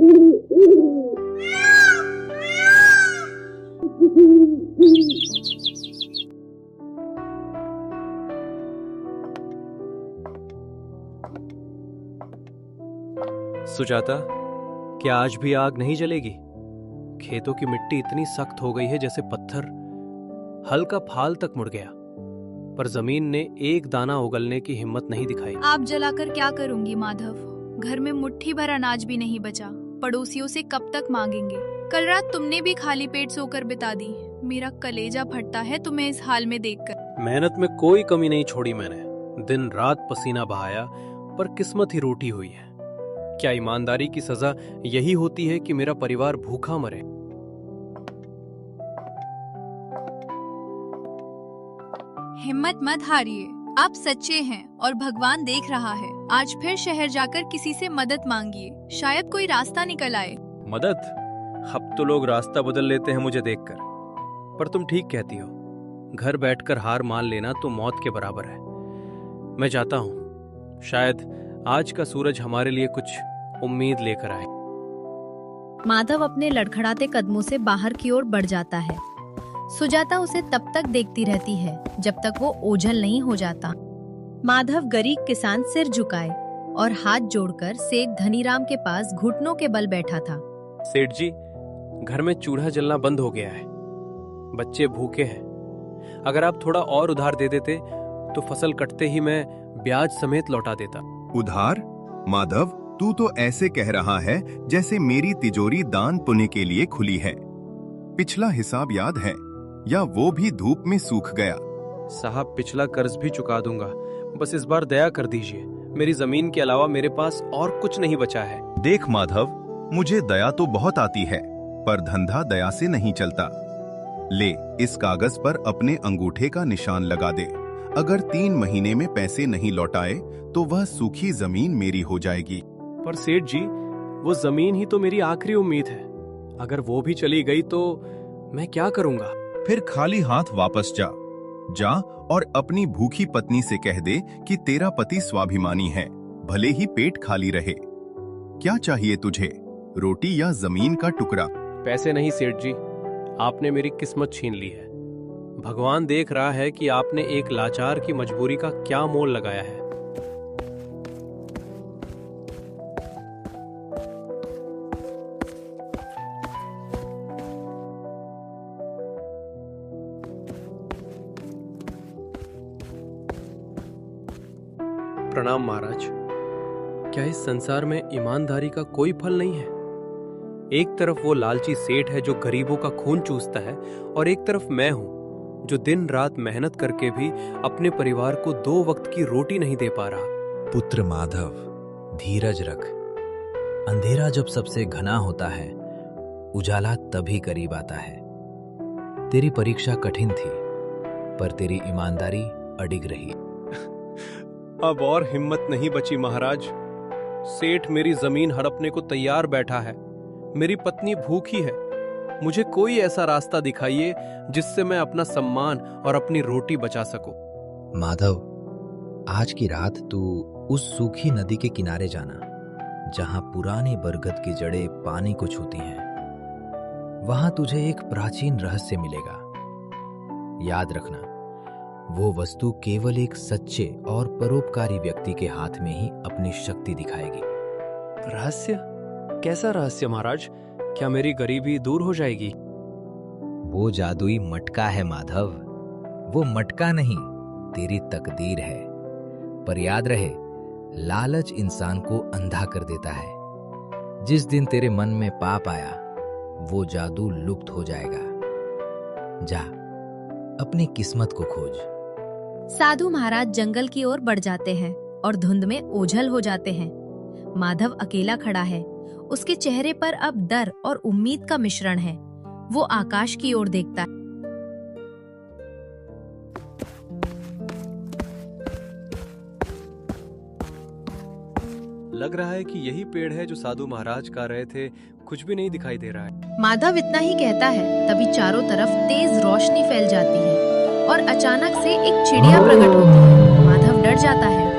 सुजाता, क्या आज भी आग नहीं जलेगी? खेतों की मिट्टी इतनी सख्त हो गई है जैसे पत्थर। हल का फाल तक मुड़ गया, पर जमीन ने एक दाना उगलने की हिम्मत नहीं दिखाई। आप जलाकर क्या करूंगी माधव? घर में मुट्ठी भर अनाज भी नहीं बचा। पड़ोसियों से कब तक मांगेंगे? कल रात तुमने भी खाली पेट सोकर बिता दी। मेरा कलेजा फटता है तुम्हें इस हाल में देखकर। मेहनत में कोई कमी नहीं छोड़ी मैंने। दिन रात पसीना बहाया, पर किस्मत ही रूठी हुई है। क्या ईमानदारी की सजा यही होती है कि मेरा परिवार भूखा मरे? हिम्मत मत हारिए, आप सच्चे हैं और भगवान देख रहा है। आज फिर शहर जाकर किसी से मदद मांगिए, शायद कोई रास्ता निकल आए। मदद? अब तो लोग रास्ता बदल लेते हैं मुझे देखकर। पर तुम ठीक कहती हो, घर बैठकर हार मान लेना तो मौत के बराबर है। मैं जाता हूँ, शायद आज का सूरज हमारे लिए कुछ उम्मीद लेकर आए। माधव अपने लड़खड़ाते कदमों से बाहर की ओर बढ़ जाता है। सुजाता उसे तब तक देखती रहती है जब तक वो ओझल नहीं हो जाता। माधव गरीब किसान सिर झुकाए और हाथ जोड़कर सेठ धनीराम के पास घुटनों के बल बैठा था। सेठ जी, घर में चूल्हा जलना बंद हो गया है। बच्चे भूखे हैं। अगर आप थोड़ा और उधार दे देते तो फसल कटते ही मैं ब्याज समेत लौटा देता। उधार? माधव, तू तो ऐसे कह रहा है जैसे मेरी तिजोरी दान पुण्य के लिए खुली है। पिछला हिसाब याद है या वो भी धूप में सूख गया? साहब, पिछला कर्ज भी चुका दूंगा, बस इस बार दया कर दीजिए। मेरी जमीन के अलावा मेरे पास और कुछ नहीं बचा है। देख माधव, मुझे दया तो बहुत आती है, पर धंधा दया से नहीं चलता। ले, इस कागज पर अपने अंगूठे का निशान लगा दे। अगर 3 महीने में पैसे नहीं लौटाए तो वह सूखी जमीन मेरी हो जाएगी। पर सेठ जी, वो जमीन ही तो मेरी आखिरी उम्मीद है। अगर वो भी चली गई तो मैं क्या करूंगा? फिर खाली हाथ वापस जा और अपनी भूखी पत्नी से कह दे कि तेरा पति स्वाभिमानी है, भले ही पेट खाली रहे। क्या चाहिए तुझे, रोटी या जमीन का टुकड़ा? पैसे नहीं सेठ जी, आपने मेरी किस्मत छीन ली है। भगवान देख रहा है कि आपने एक लाचार की मजबूरी का क्या मोल लगाया है। प्रणाम महाराज। क्या इस संसार में ईमानदारी का कोई फल नहीं है? एक तरफ वो लालची सेठ है जो गरीबों का खून चूसता है, और एक तरफ मैं हूं जो दिन रात मेहनत करके भी अपने परिवार को 2 वक्त की रोटी नहीं दे पा रहा। पुत्र माधव, धीरज रख। अंधेरा जब सबसे घना होता है, उजाला तभी करीब आता है। तेरी परीक्षा कठिन थी, पर तेरी ईमानदारी अडिग रही। अब और हिम्मत नहीं बची महाराज। सेठ मेरी जमीन हड़पने को तैयार बैठा है। मेरी पत्नी भूखी है। मुझे कोई ऐसा रास्ता दिखाइए जिससे मैं अपना सम्मान और अपनी रोटी बचा सकूं। माधव, आज की रात तू उस सूखी नदी के किनारे जाना जहां पुरानी बरगद की जड़ें पानी को छूती हैं। वहां तुझे एक प्राचीन रहस्य मिलेगा। याद रखना, वो वस्तु केवल एक सच्चे और परोपकारी व्यक्ति के हाथ में ही अपनी शक्ति दिखाएगी। रहस्य? कैसा रहस्य महाराज? क्या मेरी गरीबी दूर हो जाएगी? वो जादुई मटका है माधव। वो मटका नहीं, तेरी तकदीर है। पर याद रहे, लालच इंसान को अंधा कर देता है। जिस दिन तेरे मन में पाप आया, वो जादू लुप्त हो जाएगा। जा, अपनी किस्मत को खोज। साधु महाराज जंगल की ओर बढ़ जाते हैं और धुंध में ओझल हो जाते हैं। माधव अकेला खड़ा है। उसके चेहरे पर अब डर और उम्मीद का मिश्रण है। वो आकाश की ओर देखता है। लग रहा है कि यही पेड़ है जो साधु महाराज कह रहे थे। कुछ भी नहीं दिखाई दे रहा है। माधव इतना ही कहता है, तभी चारों तरफ तेज रोशनी फैल जाती है और अचानक से एक चिड़िया प्रकट होती है। माधव डर जाता है।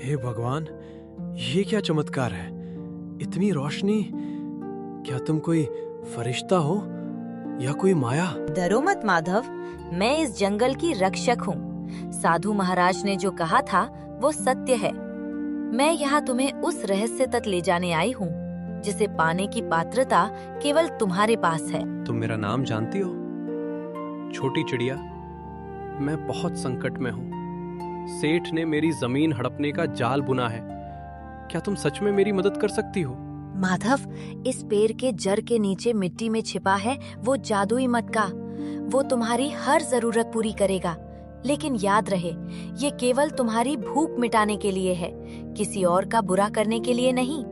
हे भगवान, ये क्या चमत्कार है? इतनी रोशनी! क्या तुम कोई फरिश्ता हो या कोई माया? डरो मत माधव, मैं इस जंगल की रक्षक हूँ। साधु महाराज ने जो कहा था वो सत्य है। मैं यहाँ तुम्हें उस रहस्य तक ले जाने आई हूँ जिसे पाने की पात्रता केवल तुम्हारे पास है। तुम मेरा नाम जानती हो? छोटी चिड़िया, मैं बहुत संकट में हूँ। सेठ ने मेरी जमीन हड़पने का जाल बुना है। क्या तुम सच में मेरी मदद कर सकती हो? माधव, इस पेड़ के जड़ के नीचे मिट्टी में छिपा है वो जादुई मटका। वो तुम्हारी हर जरूरत पूरी करेगा। लेकिन याद रहे, ये केवल तुम्हारी भूख मिटाने के लिए है, किसी और का बुरा करने के लिए नहीं।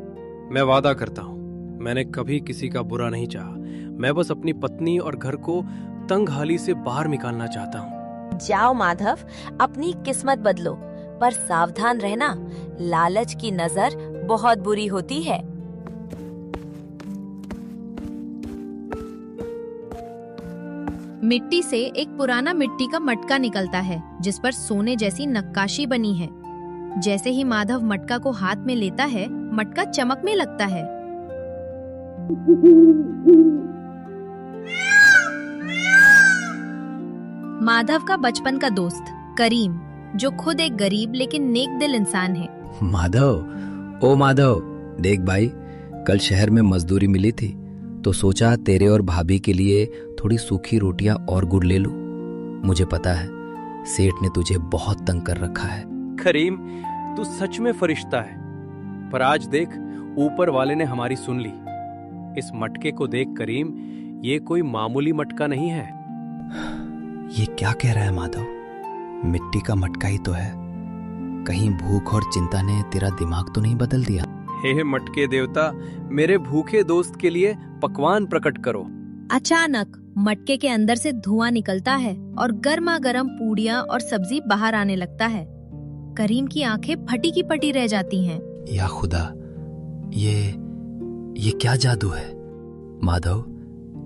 मैं वादा करता हूँ, मैंने कभी किसी का बुरा नहीं चाहा। मैं बस अपनी पत्नी और घर को तंगहाली से बाहर निकालना चाहता हूँ। जाओ माधव, अपनी किस्मत बदलो, पर सावधान रहना, लालच की नजर बहुत बुरी होती है। मिट्टी से एक पुराना मिट्टी का मटका निकलता है जिस पर सोने जैसी नक्काशी बनी है। जैसे ही माधव मटका को हाथ में लेता है, मटका चमकने लगता है। माधव का बचपन का दोस्त करीम, जो खुद एक गरीब लेकिन नेक दिल इंसान है। माधव, ओ माधव, देख भाई, कल शहर में मजदूरी मिली थी तो सोचा तेरे और भाभी के लिए थोड़ी सूखी रोटियां और गुड़ ले लूं। मुझे पता है सेठ ने तुझे बहुत तंग कर रखा है। करीम, तू सच में फरिश्ता है। पर आज देख, ऊपर वाले ने हमारी सुन ली। इस मटके को देख करीम, ये कोई मामूली मटका नहीं है। ये क्या कह रहा है माधव? मिट्टी का मटका ही तो है। कहीं भूख और चिंता ने तेरा दिमाग तो नहीं बदल दिया? हे मटके देवता, मेरे भूखे दोस्त के लिए पकवान प्रकट करो। अचानक मटके के अंदर से धुआं निकलता है और गर्मा गर्म पूड़ियाँ और सब्जी बाहर आने लगता है। करीम की आंखें फटी की पटी रह जाती हैं। या खुदा, ये क्या जादू है? माधव,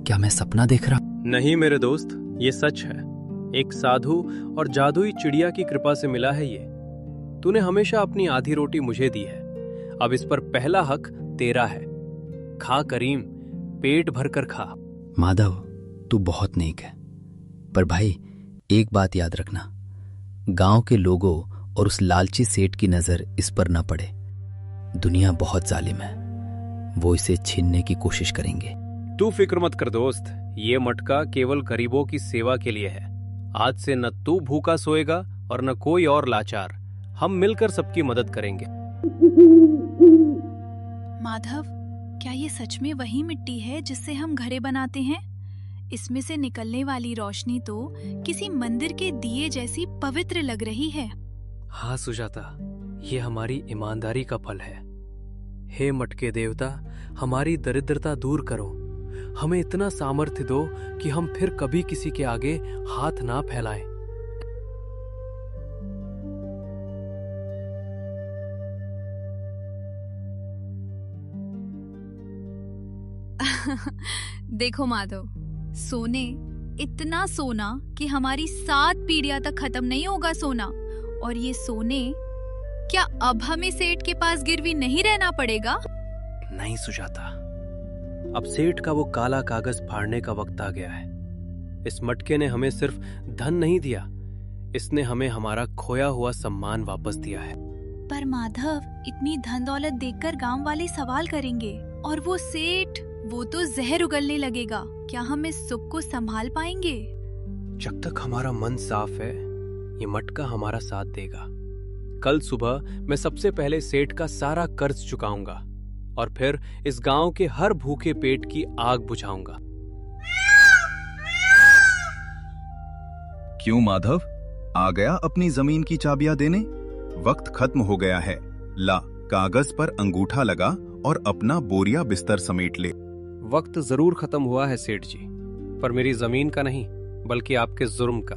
क्या मैं सपना देख रहा? नहीं मेरे दोस्त, ये सच है। एक साधु और जादुई चिड़िया की कृपा से मिला है ये। तूने हमेशा अपनी आधी रोटी मुझे दी है, अब इस पर पहला हक तेरा है। खा करीम, पेट भर कर खा। माधव, तू बहुत नेक है, पर भाई एक बात याद रखना, गांव के लोगों और उस लालची सेठ की नजर इस पर न पड़े। दुनिया बहुत जालिम है, वो इसे छीनने की कोशिश करेंगे। तू फिक्र मत कर दोस्त, ये मटका केवल गरीबों की सेवा के लिए है। आज से न तू भूखा सोएगा और न कोई और लाचार। हम मिलकर सबकी मदद करेंगे। माधव, क्या ये सच में वही मिट्टी है जिससे हम घरे बनाते हैं? इसमें से निकलने वाली रोशनी तो किसी मंदिर के दिए जैसी पवित्र लग रही है। हाँ सुजाता, ये हमारी ईमानदारी का फल है। हे मटके देवता, हमारी दरिद्रता दूर करो। हमें इतना सामर्थ्य दो कि हम फिर कभी किसी के आगे हाथ ना फैलाएं। देखो माधव, सोने, इतना सोना कि हमारी 7 पीढ़ियां तक खत्म नहीं होगा सोना। और ये सोने, क्या अब हमें सेठ के पास गिरवी नहीं रहना पड़ेगा? नहीं सुजाता, अब सेठ का वो काला कागज फाड़ने का वक्त आ गया है। इस मटके ने हमें सिर्फ धन नहीं दिया, इसने हमें हमारा खोया हुआ सम्मान वापस दिया है। पर माधव, इतनी धन दौलत देखकर गांव वाले सवाल करेंगे, और वो सेठ, वो तो जहर उगलने लगेगा। क्या हम इस सुख को संभाल पाएंगे? जब तक हमारा मन साफ है, ये मटका हमारा साथ देगा। कल सुबह मैं सबसे पहले सेठ का सारा कर्ज चुकाऊंगा और फिर इस गांव के हर भूखे पेट की आग बुझाऊंगा। क्यों माधव, आ गया अपनी जमीन की चाबियां देने? वक्त खत्म हो गया है। ला, कागज पर अंगूठा लगा और अपना बोरिया बिस्तर समेट ले। वक्त जरूर खत्म हुआ है सेठ जी, पर मेरी जमीन का नहीं, बल्कि आपके जुर्म का।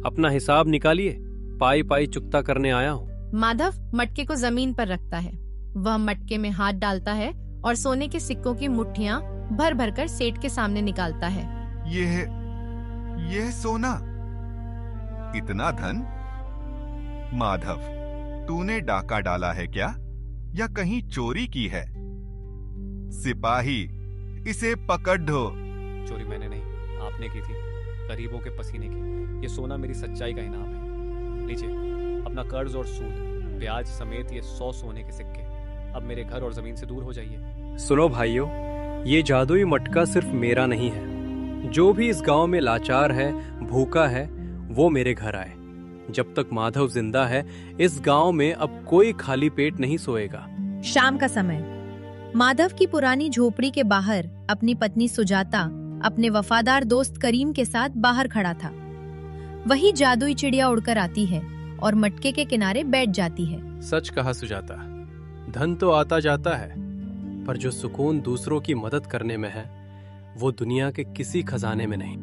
अपना हिसाब निकालिए, पाई पाई चुकता करने आया हूँ। माधव मटके को जमीन पर रखता है। वह मटके में हाथ डालता है और सोने के सिक्कों की मुट्ठियां भर भर कर सेठ के सामने निकालता है। ये सोना, इतना धन? माधव, तूने डाका डाला है क्या? या कहीं चोरी की है? सिपाही, इसे पकड़ दो। चोरी मैंने नहीं, आपने की थी, गरीबों के पसीने की। ये सोना मेरी सच्चाई का इनाम है। लीजिए अपना कर्ज और सूद, ब्याज समेत ये 100 सोने के सिक्के। अब मेरे घर और जमीन से दूर हो जाइए। सुनो भाइयों, ये जादुई मटका सिर्फ मेरा नहीं है। जो भी इस गांव में लाचार है, भूखा है, वो मेरे घर आए। जब तक माधव जिंदा है, इस गांव में अब कोई खाली पेट नहीं सोएगा। शाम का समय। माधव की पुरानी झोपड़ी के बाहर अपनी पत्नी सुजाता अपने वफादार दोस्त करीम के साथ बाहर खड़ा था। वही जादुई चिड़िया उड़कर आती है और मटके के किनारे बैठ जाती है। सच कहा सुजाता, धन तो आता जाता है, पर जो सुकून दूसरों की मदद करने में है, वो दुनिया के किसी खजाने में नहीं।